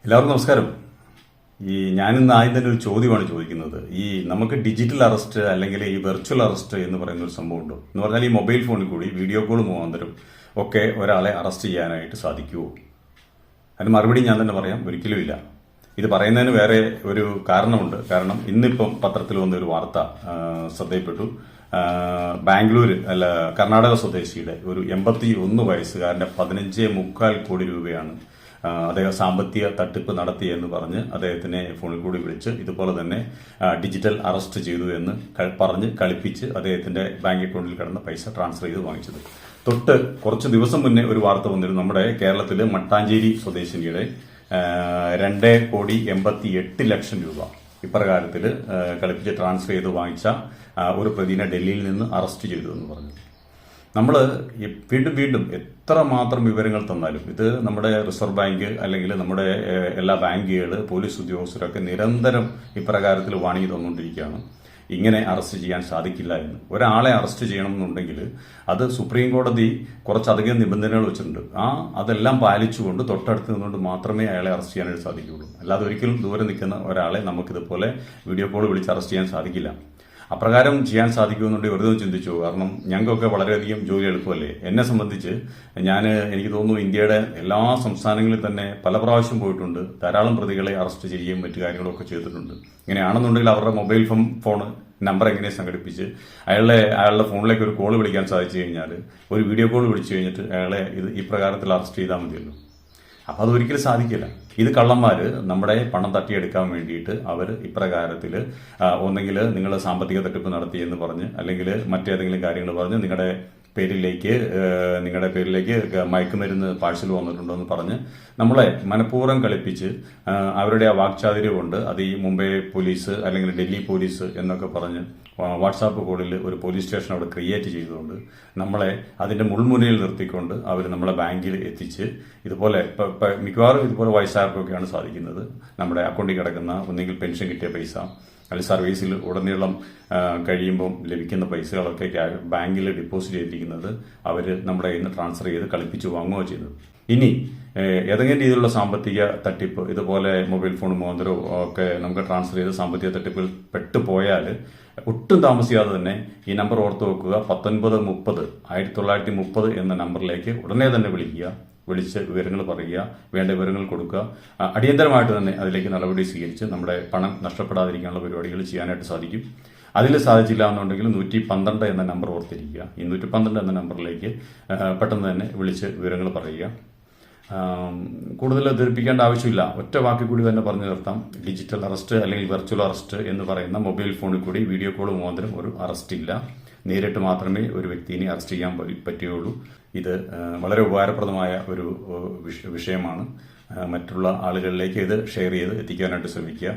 എല്ലാവർക്കും നമസ്കാരം. ഞാനിന്ന് ആദ്യം തന്നെ ഒരു ചോദ്യമാണ് ചോദിക്കുന്നത്. നമുക്ക് ഡിജിറ്റൽ അറസ്റ്റ് അല്ലെങ്കിൽ ഈ വെർച്വൽ അറസ്റ്റ് എന്ന് പറയുന്ന ഒരു സംഭവമുണ്ടോ എന്ന് പറഞ്ഞാൽ ഈ മൊബൈൽ ഫോണിൽ കൂടി വീഡിയോ കോൾ മുഖാന്തരം ഒക്കെ ഒരാളെ അറസ്റ്റ് ചെയ്യാനായിട്ട് സാധിക്കുമോ? അതിന് മറുപടി ഞാൻ തന്നെ പറയാം, ഒരിക്കലുമില്ല. ഇത് പറയുന്നതിന് വേറെ ഒരു കാരണമുണ്ട്. കാരണം ഇന്നിപ്പം പത്രത്തിൽ വന്നൊരു വാർത്ത ശ്രദ്ധയിൽപ്പെട്ടു. കർണാടക സ്വദേശിയുടെ ഒരു 81 വയസ്സുകാരന്റെ 15.25 കോടി രൂപയാണ് അദ്ദേഹം സാമ്പത്തിക തട്ടിപ്പ് നടത്തിയെന്ന് പറഞ്ഞ് അദ്ദേഹത്തിനെ ഫോണിൽ കൂടി വിളിച്ച് ഇതുപോലെ തന്നെ ഡിജിറ്റൽ അറസ്റ്റ് ചെയ്തു എന്ന് പറഞ്ഞ് കളിപ്പിച്ച് അദ്ദേഹത്തിന്റെ ബാങ്ക് അക്കൗണ്ടിൽ കിടന്ന പൈസ ട്രാൻസ്ഫർ ചെയ്ത് വാങ്ങിച്ചത്. തൊട്ട് കുറച്ച് ദിവസം മുന്നേ ഒരു വാർത്ത വന്നിരുന്നു. നമ്മുടെ കേരളത്തിലെ മട്ടാഞ്ചേരി സ്വദേശിനിയുടെ 2,88,00,000 രൂപ ഇപ്രകാരത്തിൽ കളിപ്പിച്ച് ട്രാൻസ്ഫർ ചെയ്ത് വാങ്ങിച്ച ഒരു പ്രതിനെ ഡൽഹിയിൽ നിന്ന് അറസ്റ്റ് ചെയ്തു എന്ന് പറഞ്ഞു. നമ്മൾ വീണ്ടും എത്രമാത്രം വിവരങ്ങൾ തന്നാലും ഇത് നമ്മുടെ റിസർവ് ബാങ്ക് അല്ലെങ്കിൽ നമ്മുടെ എല്ലാ ബാങ്കുകൾ, പോലീസ് ഉദ്യോഗസ്ഥരൊക്കെ നിരന്തരം ഇപ്രകാരത്തിൽ വാണിംഗ് തന്നുകൊണ്ടിരിക്കുകയാണ്. ഇങ്ങനെ അറസ്റ്റ് ചെയ്യാൻ സാധിക്കില്ല എന്ന്. ഒരാളെ അറസ്റ്റ് ചെയ്യണമെന്നുണ്ടെങ്കിൽ അത് സുപ്രീം കോടതി കുറച്ചധികം നിബന്ധനകൾ വെച്ചിട്ടുണ്ട്. അതെല്ലാം പാലിച്ചുകൊണ്ട് തൊട്ടടുത്ത് നിന്നുകൊണ്ട് മാത്രമേ അയാളെ അറസ്റ്റ് ചെയ്യാനായിട്ട് സാധിക്കുകയുള്ളൂ. അല്ലാതെ ഒരിക്കലും ദൂരെ നിൽക്കുന്ന ഒരാളെ നമുക്കിതുപോലെ വീഡിയോ കോൾ വിളിച്ച് അറസ്റ്റ് ചെയ്യാൻ സാധിക്കില്ല. അപ്രകാരം ചെയ്യാൻ സാധിക്കുമെന്നുണ്ടെങ്കിൽ വെറുതെ ചിന്തിച്ചു. കാരണം ഞങ്ങൾക്കൊക്കെ വളരെയധികം ജോലി എളുപ്പമല്ലേ. എന്നെ സംബന്ധിച്ച് എനിക്ക് തോന്നുന്നു ഇന്ത്യയുടെ എല്ലാ സംസ്ഥാനങ്ങളിൽ തന്നെ പല പ്രാവശ്യം പോയിട്ടുണ്ട്. ധാരാളം പ്രതികളെ അറസ്റ്റ് ചെയ്യുകയും മറ്റു കാര്യങ്ങളൊക്കെ ചെയ്തിട്ടുണ്ട്. ഇങ്ങനെയാണെന്നുണ്ടെങ്കിൽ അവരുടെ മൊബൈൽ ഫോൺ നമ്പർ എങ്ങനെ സംഘടിപ്പിച്ച് അയാളുടെ ഫോണിലേക്ക് ഒരു കോൾ വിളിക്കാൻ സാധിച്ചു കഴിഞ്ഞാൽ, ഒരു വീഡിയോ കോൾ വിളിച്ചു കഴിഞ്ഞിട്ട് അയാളെ ഈ പ്രകാരത്തിൽ അറസ്റ്റ് ചെയ്താൽ മതിയല്ലോ. അപ്പം അതൊരിക്കലും സാധിക്കില്ല. ഇത് കള്ളന്മാര് നമ്മുടെ പണം തട്ടിയെടുക്കാൻ വേണ്ടിയിട്ട് അവർ ഇപ്രകാരത്തിൽ ഒന്നെങ്കിൽ നിങ്ങൾ സാമ്പത്തിക തട്ടിപ്പ് നടത്തി എന്ന് പറഞ്ഞ്, അല്ലെങ്കിൽ മറ്റേതെങ്കിലും കാര്യങ്ങൾ പറഞ്ഞ് നിങ്ങളുടെ പേരിലേക്ക് മയക്കുമരുന്ന് പാഴ്സൽ വന്നിട്ടുണ്ടോ എന്ന് പറഞ്ഞ് നമ്മളെ മനഃപൂർവ്വം കളിപ്പിച്ച് അവരുടെ ആ വാക്ചാതുര്യം കൊണ്ട് അത് ഈ മുംബൈ പോലീസ് അല്ലെങ്കിൽ ഡൽഹി പോലീസ് എന്നൊക്കെ പറഞ്ഞ് വാട്സാപ്പ് കോളിൽ ഒരു പോലീസ് സ്റ്റേഷൻ അവിടെ ക്രിയേറ്റ് ചെയ്തുകൊണ്ട് നമ്മളെ അതിന്റെ മുൾമുനയിൽ നിർത്തിക്കൊണ്ട് അവർ നമ്മളെ ബാങ്കിൽ എത്തിച്ച് ഇതുപോലെ മിക്കവാറും ഇതുപോലെ വയസ്സായവർക്കൊക്കെയാണ് സാധിക്കുന്നത്. നമ്മുടെ അക്കൗണ്ടിൽ കിടക്കുന്ന ഒന്നെങ്കിൽ പെൻഷൻ കിട്ടിയ പൈസ അല്ലെങ്കിൽ സർവീസിൽ ഉടനീളം കഴിയുമ്പം ലഭിക്കുന്ന പൈസകളൊക്കെ ബാങ്കിൽ ഡെപ്പോസിറ്റ് ചെയ്തിരിക്കുന്നത് അവർ നമ്മുടെ കയ്യിൽ നിന്ന് ട്രാൻസ്ഫർ ചെയ്ത് കളിപ്പിച്ച് വാങ്ങുകയോ ചെയ്യുന്നത്. ഇനി ഏതെങ്കിലും രീതിയിലുള്ള സാമ്പത്തിക തട്ടിപ്പ് ഇതുപോലെ മൊബൈൽ ഫോൺ മുഖാന്തരോ ഒക്കെ നമുക്ക് ട്രാൻസ്ഫർ ചെയ്ത് സാമ്പത്തിക തട്ടിപ്പിൽ പെട്ടുപോയാൽ ഒട്ടും താമസിയാതെ തന്നെ ഈ നമ്പർ ഓർത്ത് വെക്കുക. 1930 എന്ന നമ്പറിലേക്ക് ഉടനെ തന്നെ വിളിച്ച് വിവരങ്ങൾ പറയുക, വേണ്ട വിവരങ്ങൾ കൊടുക്കുക. അടിയന്തരമായിട്ട് തന്നെ അതിലേക്ക് നടപടി സ്വീകരിച്ച് നമ്മുടെ പണം നഷ്ടപ്പെടാതിരിക്കാനുള്ള പരിപാടികൾ ചെയ്യാനായിട്ട് സാധിക്കും. അതിൽ സാധിച്ചില്ല എന്നുണ്ടെങ്കിൽ 112 എന്ന നമ്പർ ഓർത്തിരിക്കുക. ഈ 112 എന്ന നമ്പറിലേക്ക് പെട്ടെന്ന് തന്നെ വിളിച്ച് വിവരങ്ങൾ പറയുക. കൂടുതൽ ധരിപ്പിക്കേണ്ട ആവശ്യമില്ല. ഒറ്റ വാക്കിൽ കൂടി തന്നെ പറഞ്ഞു നിർത്താം. ഡിജിറ്റൽ അറസ്റ്റ് അല്ലെങ്കിൽ വെർച്വൽ അറസ്റ്റ് എന്ന് പറയുന്ന മൊബൈൽ ഫോണിൽ കൂടി വീഡിയോ കോൾ മുഖാന്തരം ഒരു അറസ്റ്റ് ഇല്ല. നേരിട്ട് മാത്രമേ ഒരു വ്യക്തിയെ അറസ്റ്റ് ചെയ്യാൻ പറ്റുകയുള്ളൂ. ഇത് വളരെ ഉപകാരപ്രദമായ ഒരു വിഷയമാണ്. മറ്റുള്ള ആളുകളിലേക്ക് ഇത് ഷെയർ ചെയ്ത് എത്തിക്കാനായിട്ട് ശ്രമിക്കുക.